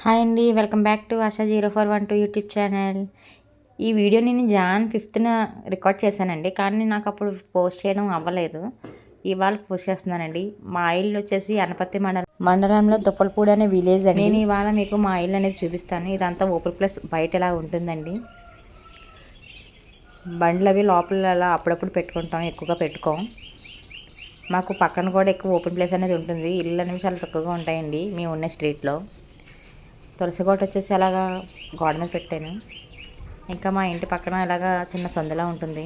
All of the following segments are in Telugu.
హాయ్ అండి, welcome back to ASHA 0412 YouTube channel. ఈ వీడియో నేను జాన్ 5th రికార్డ్ చేశానండి, కానీ నాకు అప్పుడు పోస్ట్ చేయడం అవ్వలేదు. ఇవాళ పోస్ట్ చేస్తున్నానండి. మా ఇల్లు వచ్చేసి అనపత్తి మండలంలో దుప్పలపూడి అనే విలేజ్ అండి. నేను ఇవాళ మీకు మా ఇల్లు అనేది చూపిస్తాను. ఇదంతా ఓపెన్ ప్లేస్, బయట ఎలా ఉంటుందండి. బండ్లు అవి లోపల అలా అప్పుడప్పుడు పెట్టుకుంటాం, ఎక్కువగా పెట్టుకోం. మాకు పక్కన కూడా ఎక్కువ ఓపెన్ ప్లేస్ అనేది ఉంటుంది. ఇల్లు అనేవి చాలా తక్కువగా ఉంటాయండి మేము ఉన్న స్ట్రీట్లో. తులసి కోట వచ్చేసి అలాగా గోడ మీద పెట్టాను. ఇంకా మా ఇంటి పక్కన ఇలాగా చిన్న సందులా ఉంటుంది.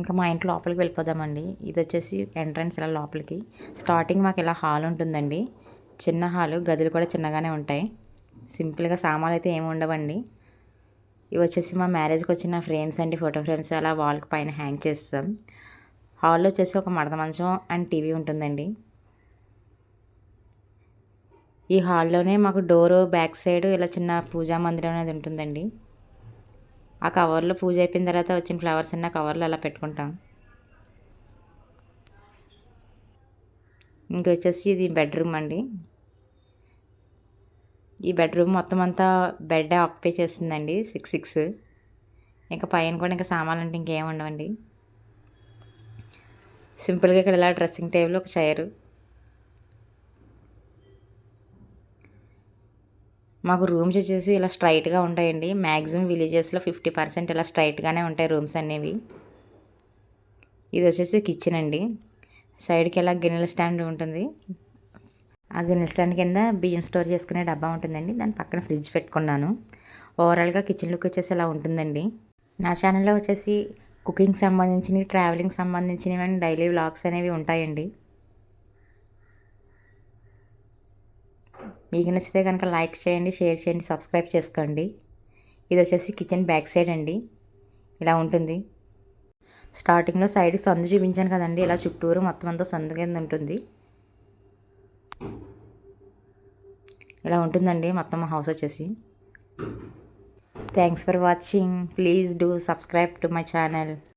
ఇంకా మా ఇంటి లోపలికి వెళ్ళిపోదామండి. ఇది వచ్చేసి ఎంట్రన్స్ ఇలా లోపలికి. స్టార్టింగ్ మాకు ఇలా హాల్ ఉంటుందండి, చిన్న హాలు. గదులు కూడా చిన్నగానే ఉంటాయి. సింపుల్గా సామాన్లు అయితే ఏమి ఉండవండి. ఇవి వచ్చేసి మా మ్యారేజ్కి వచ్చిన ఫ్రేమ్స్ అండి, ఫోటో ఫ్రేమ్స్. అలా వాల్కి పైన హ్యాంగ్ చేస్తాం. హాల్లో వచ్చేసి ఒక మడత మంచం అండ్ టీవీ ఉంటుందండి. ఈ హాల్లోనే మాకు డోరు బ్యాక్ సైడ్ ఇలా చిన్న పూజా మందిరం అనేది ఉంటుందండి. ఆ కవర్లో పూజ అయిపోయిన తర్వాత వచ్చిన ఫ్లవర్స్ అన్న కవర్లో అలా పెట్టుకుంటాం. ఇంకొచ్చేసి ఇది బెడ్రూమ్ అండి. ఈ బెడ్రూమ్ మొత్తం అంతా బెడ్ ఆక్యుపై చేస్తుందండి, 6 ఇంకా పైన కూడా ఇంకా సామాన్లు అంటే ఇంకేం ఉండవండి. సింపుల్గా ఇక్కడ ఇలా డ్రెస్సింగ్ టేబుల్, ఒక చైరు. మాకు రూమ్స్ వచ్చేసి ఇలా స్ట్రైట్గా ఉంటాయండి. మ్యాక్సిమం విలేజెస్లో 50% ఇలా స్ట్రైట్గానే ఉంటాయి రూమ్స్ అనేవి. ఇది వచ్చేసి కిచెన్ అండి. సైడ్కి ఇలా గిన్నెల స్టాండ్ ఉంటుంది. ఆ గిన్నెల స్టాండ్ కింద బియ్యం స్టోర్ చేసుకునే డబ్బా ఉంటుందండి. దాని పక్కన ఫ్రిడ్జ్ పెట్టుకున్నాను. ఓవరాల్గా కిచెన్ లుక్ వచ్చేసి ఇలా ఉంటుందండి. నా ఛానల్లో వచ్చేసి కుకింగ్ సంబంధించినవి, ట్రావెలింగ్ సంబంధించినవి అండ్ డైలీ వ్లాగ్స్ అనేవి ఉంటాయండి. మీకు నచ్చితే కనుక లైక్ చేయండి, షేర్ చేయండి, సబ్స్క్రైబ్ చేసుకోండి. ఇది వచ్చేసి కిచెన్ బ్యాక్ సైడ్ అండి, ఇలా ఉంటుంది. స్టార్టింగ్లో సైడ్ సందు చూపించాను కదండి, ఇలా చుట్టూరు మొత్తం అంతా సందు కింద ఉంటుంది. ఇలా ఉంటుందండి మొత్తం హౌస్ వచ్చేసి. Thanks for watching. Please do subscribe to my channel.